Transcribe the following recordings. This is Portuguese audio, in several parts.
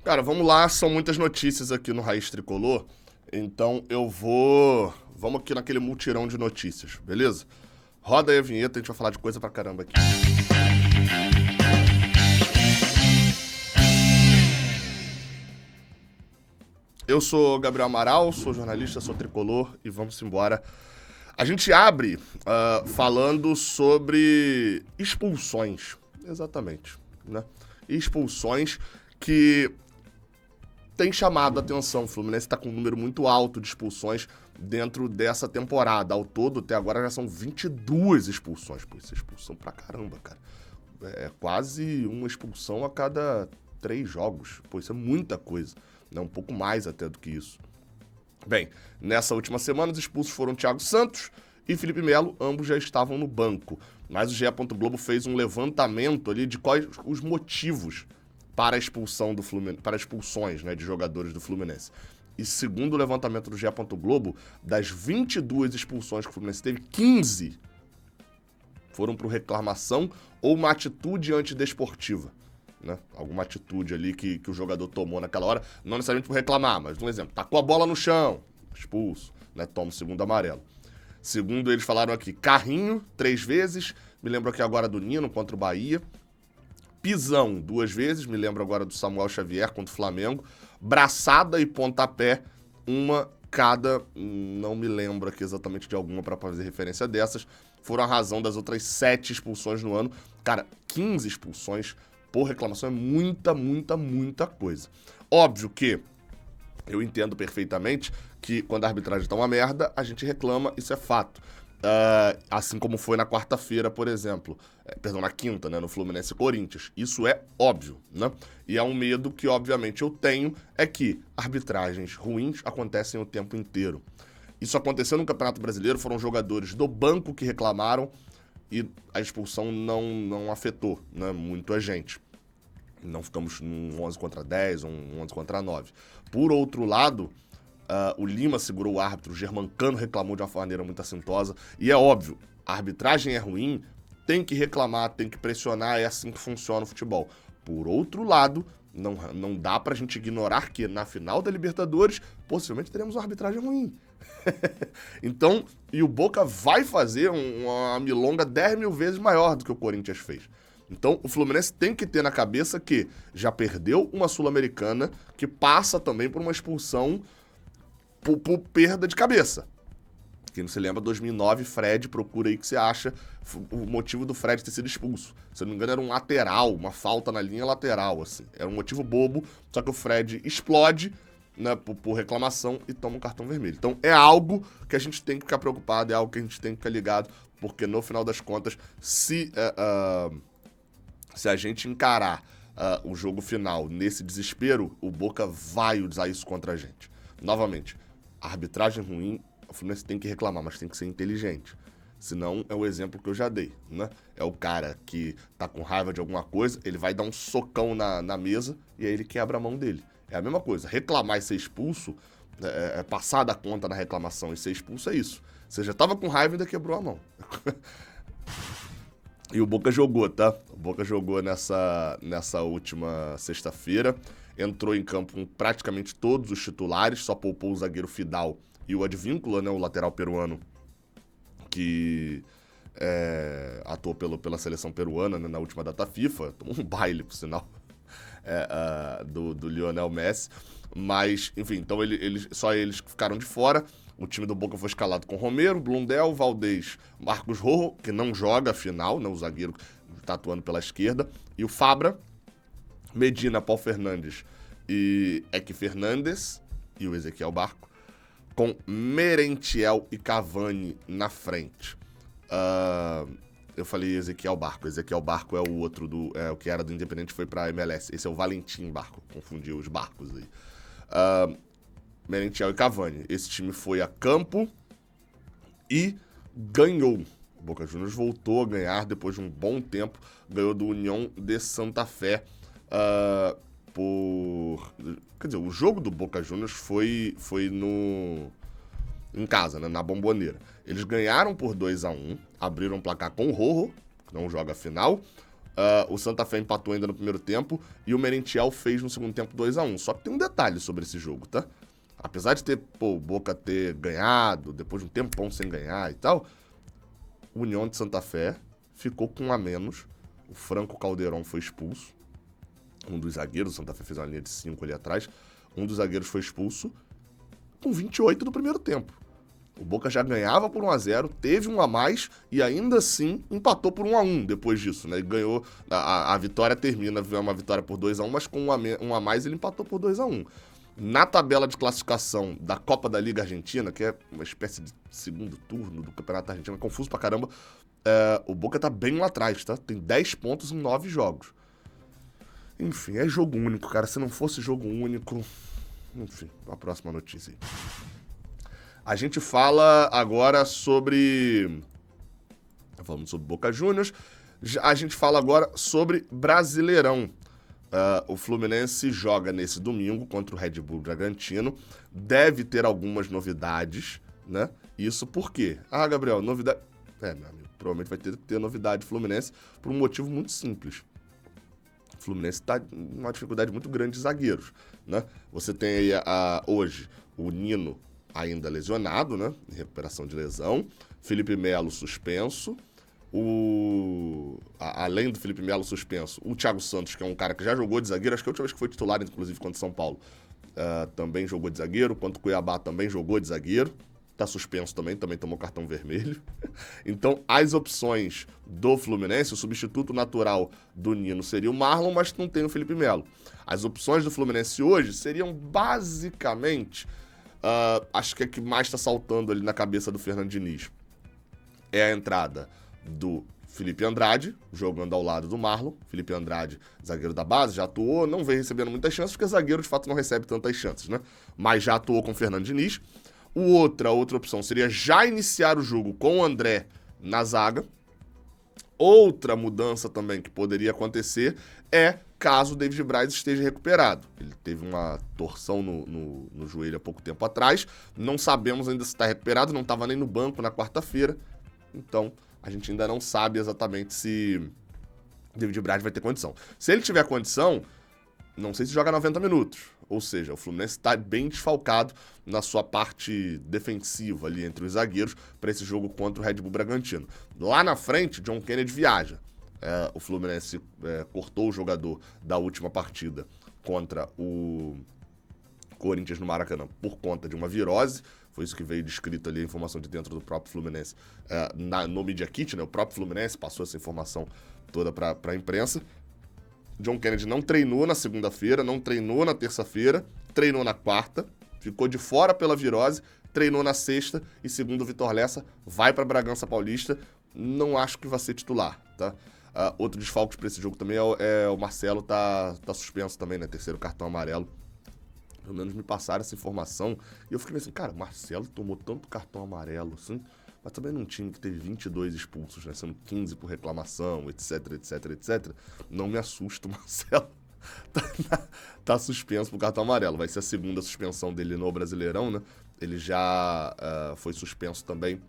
Cara, vamos lá, são muitas notícias aqui no Raiz Tricolor, então eu vou... Vamos aqui naquele mutirão de notícias, beleza? Roda aí a vinheta, a gente vai falar de coisa pra caramba aqui. Eu sou Gabriel Amaral, sou jornalista, sou tricolor e vamos embora. A gente abre falando sobre expulsões, exatamente, né? Expulsões que tem chamado a atenção. O Fluminense está com um número muito alto de expulsões dentro dessa temporada. Ao todo, até agora, já são 22 expulsões. Pô, isso é expulsão pra caramba, cara. É quase uma expulsão a cada 3 jogos. Pô, isso é muita coisa. Né? Um pouco mais até do que isso. Bem, nessa última semana, os expulsos foram Thiago Santos e Felipe Melo. Ambos já estavam no banco. Mas o GE. Globo fez um levantamento ali de quais os motivos para a expulsão do Fluminense, para expulsões, né, de jogadores do Fluminense. E segundo o levantamento do GE. Globo, das 22 expulsões que o Fluminense teve, 15 foram por reclamação ou uma atitude antidesportiva. Né? Alguma atitude ali que o jogador tomou naquela hora, não necessariamente por reclamar, mas um exemplo, tacou a bola no chão, expulso, né? Toma o segundo amarelo. Segundo eles falaram aqui, carrinho, 3 vezes, me lembro aqui agora do Nino contra o Bahia, pisão 2 vezes, me lembro agora do Samuel Xavier contra o Flamengo, braçada e pontapé, uma cada, não me lembro aqui exatamente de alguma para fazer referência dessas, foram a razão das outras 7 expulsões no ano. Cara, 15 expulsões por reclamação é muita coisa. Óbvio que eu entendo perfeitamente que quando a arbitragem tá uma merda, a gente reclama, isso é fato. Assim como foi na quarta-feira, por exemplo. Na quinta, né? No Fluminense e Corinthians. Isso é óbvio, né? E é um medo que, obviamente, eu tenho, é que arbitragens ruins acontecem o tempo inteiro. Isso aconteceu no Campeonato Brasileiro, foram jogadores do banco que reclamaram e a expulsão não afetou, né, muito a gente. Não ficamos num 11 contra 10, um 11 contra 9. Por outro lado, o Lima segurou o árbitro, o Germancano reclamou de uma maneira muito assintosa. E é óbvio, a arbitragem é ruim, tem que reclamar, tem que pressionar, é assim que funciona o futebol. Por outro lado, não dá pra gente ignorar que na final da Libertadores, possivelmente teremos uma arbitragem ruim. Então, e o Boca vai fazer uma milonga 10 mil vezes maior do que o Corinthians fez. Então, o Fluminense tem que ter na cabeça que já perdeu uma Sul-Americana que passa também por uma expulsão por perda de cabeça. Quem não se lembra, 2009, Fred, procura aí que você acha o motivo do Fred ter sido expulso. Se eu não me engano, era um lateral, uma falta na linha lateral, assim. Era um motivo bobo, só que o Fred explode, né, por reclamação e toma um cartão vermelho. Então, é algo que a gente tem que ficar preocupado, é algo que a gente tem que ficar ligado, porque no final das contas, se a gente encarar o jogo final nesse desespero, o Boca vai usar isso contra a gente. Novamente, a arbitragem ruim, o Fluminense tem que reclamar, mas tem que ser inteligente. Senão, é o exemplo que eu já dei, né? É o cara que tá com raiva de alguma coisa, ele vai dar um socão na mesa e aí ele quebra a mão dele. É a mesma coisa. Reclamar e ser expulso, passar da conta na reclamação e ser expulso é isso. Você já tava com raiva e ainda quebrou a mão. E o Boca jogou, tá? O Boca jogou nessa última sexta-feira. Entrou em campo com praticamente todos os titulares, só poupou o zagueiro Fidal e o Advíncula, né, o lateral peruano, que atuou pela seleção peruana, né, na última data FIFA. Tomou um baile, por sinal, do Lionel Messi. Mas, enfim, então só eles ficaram de fora. O time do Boca foi escalado com Romero, Blundell, Valdez, Marcos Rojo, que não joga a final, né, o zagueiro que está atuando pela esquerda, e o Fabra, Medina, Paul Fernandes e Eque Fernandes e o Ezequiel Barco, com Merentiel e Cavani na frente. Eu falei Ezequiel Barco. Ezequiel Barco é o outro o que era do Independente e foi pra MLS. Esse é o Valentim Barco. Confundi os barcos aí. Merentiel e Cavani. Esse time foi a campo e ganhou. O Boca Juniors voltou a ganhar depois de um bom tempo. Ganhou do União de Santa Fé Quer dizer, o jogo do Boca Juniors foi em casa, né, na Bombonera. Eles ganharam por 2-1, abriram o placar com o Rojo, que não joga a final. O Santa Fé empatou ainda no primeiro tempo e o Merentiel fez no segundo tempo 2-1. Só que tem um detalhe sobre esse jogo, tá? Apesar de ter, o Boca ter ganhado, depois de um tempão sem ganhar e tal, o União de Santa Fé ficou com um a menos. O Franco Caldeirão foi expulso. Um dos zagueiros, o Santa Fé fez uma linha de 5 ali atrás. Um dos zagueiros foi expulso com 28 do primeiro tempo. O Boca já ganhava por 1-0, teve um a mais e ainda assim empatou por 1-1 depois disso, né? E ganhou, a vitória termina, é uma vitória por 2-1, mas com um a mais ele empatou por 2-1. Na tabela de classificação da Copa da Liga Argentina, que é uma espécie de segundo turno do Campeonato Argentino, é confuso pra caramba, o Boca tá bem lá atrás, tá? Tem 10 pontos em 9 jogos. Enfim, é jogo único, cara. Se não fosse jogo único... Enfim, a próxima notícia aí. A gente fala agora sobre... Falando sobre Boca Juniors. A gente fala agora sobre Brasileirão. O Fluminense joga nesse domingo contra o Red Bull Bragantino. Deve ter algumas novidades, né? Isso por quê? Gabriel, novidade... meu amigo, provavelmente vai ter que ter novidade Fluminense por um motivo muito simples. O Fluminense está em uma dificuldade muito grande de zagueiros, né? Você tem aí hoje o Nino ainda lesionado, né? Em recuperação de lesão. Felipe Melo suspenso. Além do Felipe Melo suspenso, o Thiago Santos, que é um cara que já jogou de zagueiro, acho que a última vez que foi titular, inclusive, contra o São Paulo, também jogou de zagueiro. Contra o Cuiabá também jogou de zagueiro. Tá suspenso também tomou cartão vermelho. Então, as opções do Fluminense, o substituto natural do Nino seria o Marlon, mas não tem o Felipe Melo. As opções do Fluminense hoje seriam basicamente, acho que a que mais tá saltando ali na cabeça do Fernando Diniz é a entrada do Felipe Andrade, jogando ao lado do Marlon. Felipe Andrade, zagueiro da base, já atuou, não vem recebendo muitas chances, porque zagueiro de fato não recebe tantas chances, né? Mas já atuou com o Fernando Diniz. Outra opção seria já iniciar o jogo com o André na zaga. Outra mudança também que poderia acontecer é caso o David Braz esteja recuperado. Ele teve uma torção no joelho há pouco tempo atrás. Não sabemos ainda se está recuperado, não estava nem no banco na quarta-feira. Então, a gente ainda não sabe exatamente se David Braz vai ter condição. Se ele tiver condição, não sei se joga 90 minutos. Ou seja, o Fluminense está bem desfalcado na sua parte defensiva ali entre os zagueiros para esse jogo contra o Red Bull Bragantino. Lá na frente, John Kennedy viaja. O Fluminense cortou o jogador da última partida contra o Corinthians no Maracanã por conta de uma virose. Foi isso que veio descrito ali, a informação de dentro do próprio Fluminense no Media Kit, né? O próprio Fluminense passou essa informação toda para a imprensa. John Kennedy não treinou na segunda-feira, não treinou na terça-feira, treinou na quarta, ficou de fora pela virose, treinou na sexta e, segundo o Vitor Lessa, vai para Bragança Paulista. Não acho que vai ser titular, tá? Outro desfalque para esse jogo também é o Marcelo, tá suspenso também, né? Terceiro cartão amarelo. Pelo menos me passaram essa informação e eu fiquei assim, cara, o Marcelo tomou tanto cartão amarelo assim, mas também num time que teve 22 expulsos, né? Sendo 15 por reclamação, etc, etc, etc. Não me assusta, o Marcelo tá suspenso por cartão amarelo. Vai ser a segunda suspensão dele no Brasileirão, né? Ele já foi suspenso também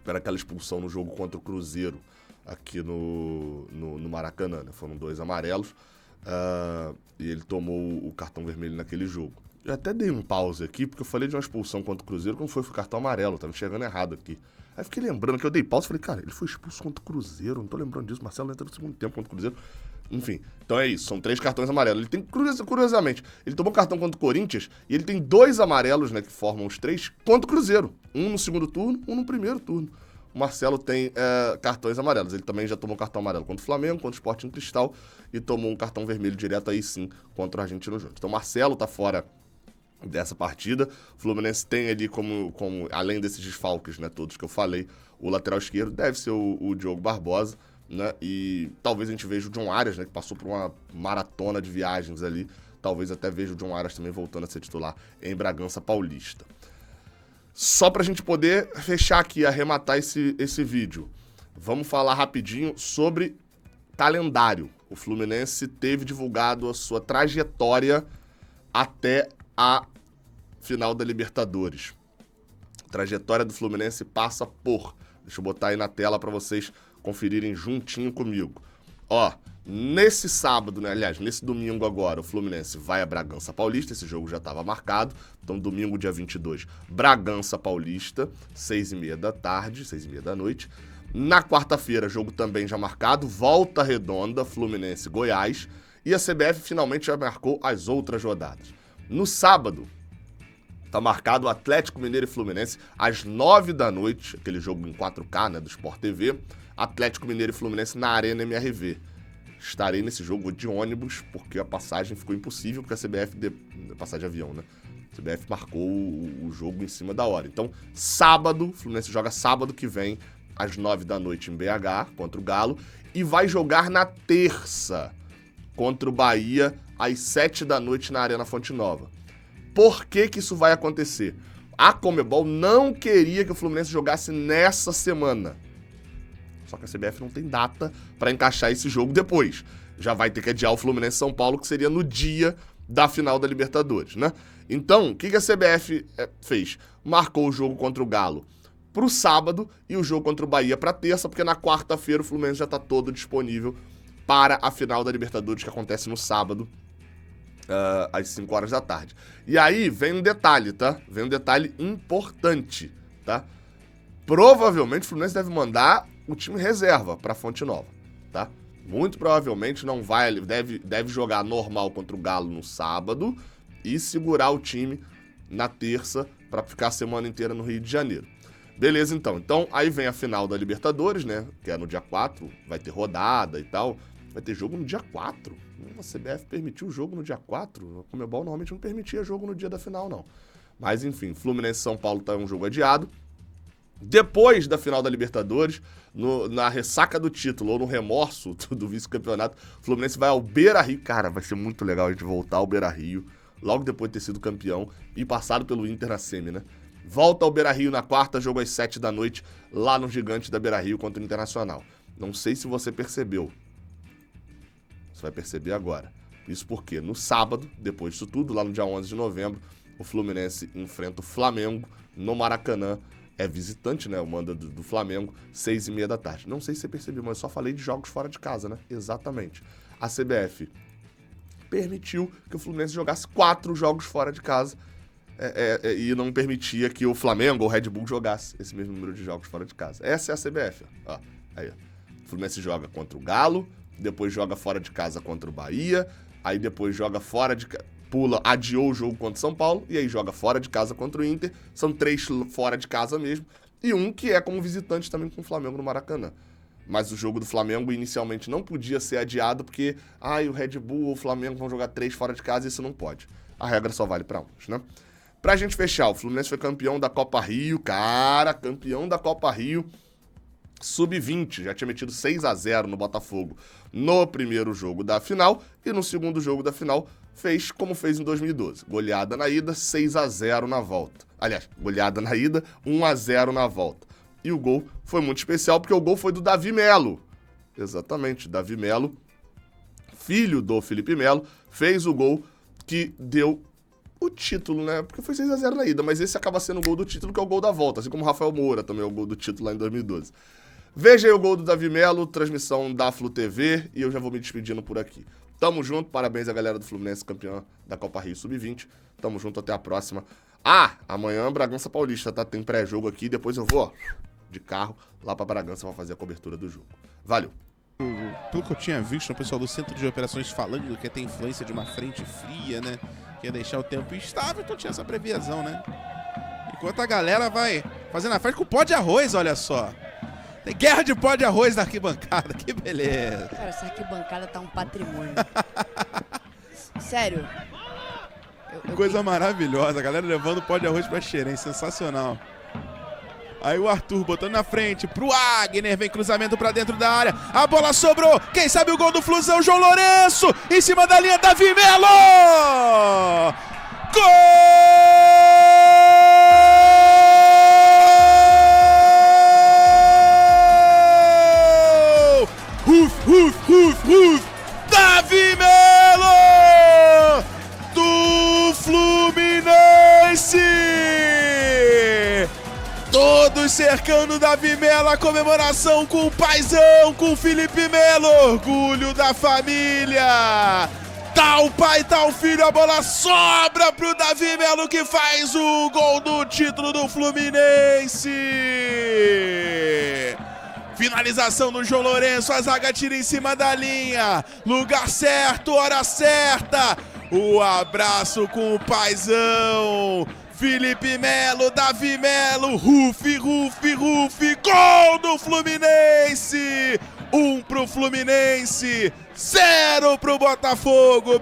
por aquela expulsão no jogo contra o Cruzeiro aqui no Maracanã, né? Foram 2 amarelos e ele tomou o cartão vermelho naquele jogo. Eu até dei um pause aqui, porque eu falei de uma expulsão contra o Cruzeiro, como foi o cartão amarelo, tava enxergando errado aqui. Aí fiquei lembrando que eu dei pause e falei, cara, ele foi expulso contra o Cruzeiro, não tô lembrando disso, Marcelo entra no segundo tempo contra o Cruzeiro. Enfim, então é isso, são 3 cartões amarelos. Ele tem, curiosamente, ele tomou cartão contra o Corinthians e ele tem 2 amarelos, né, que formam os 3, contra o Cruzeiro. Um no segundo turno, um no primeiro turno. O Marcelo tem cartões amarelos. Ele também já tomou cartão amarelo contra o Flamengo, contra o Sporting Cristal e tomou um cartão vermelho direto aí sim contra o Argentino Júnior. Então o Marcelo tá fora dessa partida. O Fluminense tem ali como além desses desfalques, né, todos que eu falei, o lateral esquerdo deve ser o Diogo Barbosa, né, e talvez a gente veja o John Arias, né, que passou por uma maratona de viagens ali, talvez até veja o John Arias também voltando a ser titular em Bragança Paulista. Só pra gente poder fechar aqui, arrematar esse vídeo, vamos falar rapidinho sobre calendário. O Fluminense teve divulgado a sua trajetória até a final da Libertadores. A trajetória do Fluminense passa por... Deixa eu botar aí na tela para vocês conferirem juntinho comigo. Ó, nesse sábado, né, aliás, nesse domingo agora, o Fluminense vai a Bragança Paulista, esse jogo já estava marcado, então domingo, dia 22, Bragança Paulista, 6h30 da tarde, 6h30 da noite. Na quarta-feira, jogo também já marcado, Volta Redonda, Fluminense Goiás, e a CBF finalmente já marcou as outras rodadas. No sábado, tá marcado o Atlético Mineiro e Fluminense às 9 da noite, aquele jogo em 4K, né, do Sport TV, Atlético Mineiro e Fluminense na Arena MRV. Estarei nesse jogo de ônibus, porque a passagem ficou impossível, porque a CBF, passagem de avião, né? A CBF marcou o jogo em cima da hora. Então, sábado, o Fluminense joga sábado que vem, às 9 da noite em BH, contra o Galo, e vai jogar na terça, contra o Bahia, às 7 da noite na Arena Fonte Nova. Por que que isso vai acontecer? A Conmebol não queria que o Fluminense jogasse nessa semana. Só que a CBF não tem data para encaixar esse jogo depois. Já vai ter que adiar o Fluminense São Paulo, que seria no dia da final da Libertadores, né? Então, o que a CBF fez? Marcou o jogo contra o Galo pro sábado e o jogo contra o Bahia pra terça, porque na quarta-feira o Fluminense já tá todo disponível para a final da Libertadores, que acontece no sábado, às 5 horas da tarde. E aí vem um detalhe, tá? Vem um detalhe importante, tá? Provavelmente o Fluminense deve mandar o time reserva pra Fonte Nova, tá? Muito provavelmente não vai, deve jogar normal contra o Galo no sábado e segurar o time na terça pra ficar a semana inteira no Rio de Janeiro. Beleza, então. Então, aí vem a final da Libertadores, né? Que é no dia 4, vai ter rodada e tal. Vai ter jogo no dia 4. A CBF permitiu o jogo no dia 4. A Conmebol normalmente não permitia jogo no dia da final, não. Mas, enfim, Fluminense e São Paulo tá um jogo adiado. Depois da final da Libertadores, na ressaca do título ou no remorso do vice-campeonato, o Fluminense vai ao Beira-Rio. Cara, vai ser muito legal a gente voltar ao Beira-Rio, logo depois de ter sido campeão e passado pelo Inter na semi, né? Volta ao Beira-Rio na quarta, jogo às 7 da noite, lá no Gigante da Beira-Rio contra o Internacional. Não sei se você percebeu. Você vai perceber agora. Isso porque no sábado, depois disso tudo, lá no dia 11 de novembro, o Fluminense enfrenta o Flamengo no Maracanã. É visitante, né? O mando do Flamengo, 6h30 da tarde. Não sei se você percebeu, mas eu só falei de jogos fora de casa, né? Exatamente. A CBF permitiu que o Fluminense jogasse 4 jogos fora de casa. E não permitia que o Flamengo ou o Red Bull jogasse esse mesmo número de jogos fora de casa. Essa é a CBF. Ó. Aí, o Fluminense joga contra o Galo, depois joga fora de casa contra o Bahia, aí depois joga fora de casa, adiou o jogo contra o São Paulo, e aí joga fora de casa contra o Inter. São 3 fora de casa mesmo, e um que é como visitante também com o Flamengo no Maracanã. Mas o jogo do Flamengo inicialmente não podia ser adiado, porque o Red Bull ou o Flamengo vão jogar 3 fora de casa, e isso não pode. A regra só vale para uns, né? Pra gente fechar, o Fluminense foi campeão da Copa Rio, campeão da Copa Rio, sub-20, já tinha metido 6-0 no Botafogo no primeiro jogo da final, e no segundo jogo da final fez como fez em 2012, goleada na ida, 6-0 na volta. Aliás, goleada na ida, 1-0 na volta. E o gol foi muito especial, porque o gol foi do Davi Melo. Exatamente, Davi Melo, filho do Felipe Melo, fez o gol que deu o título, né? Porque foi 6-0 na ida, mas esse acaba sendo o gol do título, que é o gol da volta, assim como o Rafael Moura também é o gol do título lá em 2012. Veja aí o gol do Davi Melo, transmissão da Flu TV, e eu já vou me despedindo por aqui. Tamo junto, parabéns à galera do Fluminense, campeã da Copa Rio Sub-20. Tamo junto, até a próxima. Amanhã Bragança Paulista, tá? Tem pré-jogo aqui, depois eu vou, de carro, lá pra Bragança pra fazer a cobertura do jogo. Valeu! Pelo que eu tinha visto, o pessoal do Centro de Operações falando que ia ter influência de uma frente fria, né? Que ia deixar o tempo instável, então tinha essa previsão, né? Enquanto a galera vai fazendo a festa com pó de arroz, olha só. Tem guerra de pó de arroz na arquibancada, que beleza. Cara, essa arquibancada tá um patrimônio. Sério. Coisa maravilhosa, a galera levando pó de arroz pra Xerém, sensacional. Aí o Arthur botando na frente pro Agner, vem cruzamento pra dentro da área, a bola sobrou, quem sabe o gol do Flusão, João Lourenço, em cima da linha, Davi Melo! Gol! Davi Melo! Do Fluminense! Todo Todos cercando Davi Melo, a comemoração com o paizão, com o Felipe Melo, orgulho da família. Tá o pai, tá o filho, a bola sobra pro Davi Melo que faz o gol do título do Fluminense. Finalização do João Lourenço, a zaga tira em cima da linha. Lugar certo, hora certa. O abraço com o paizão. Felipe Melo, Davi Melo, Rufi, gol do Fluminense. 1 pro Fluminense, 0 pro Botafogo,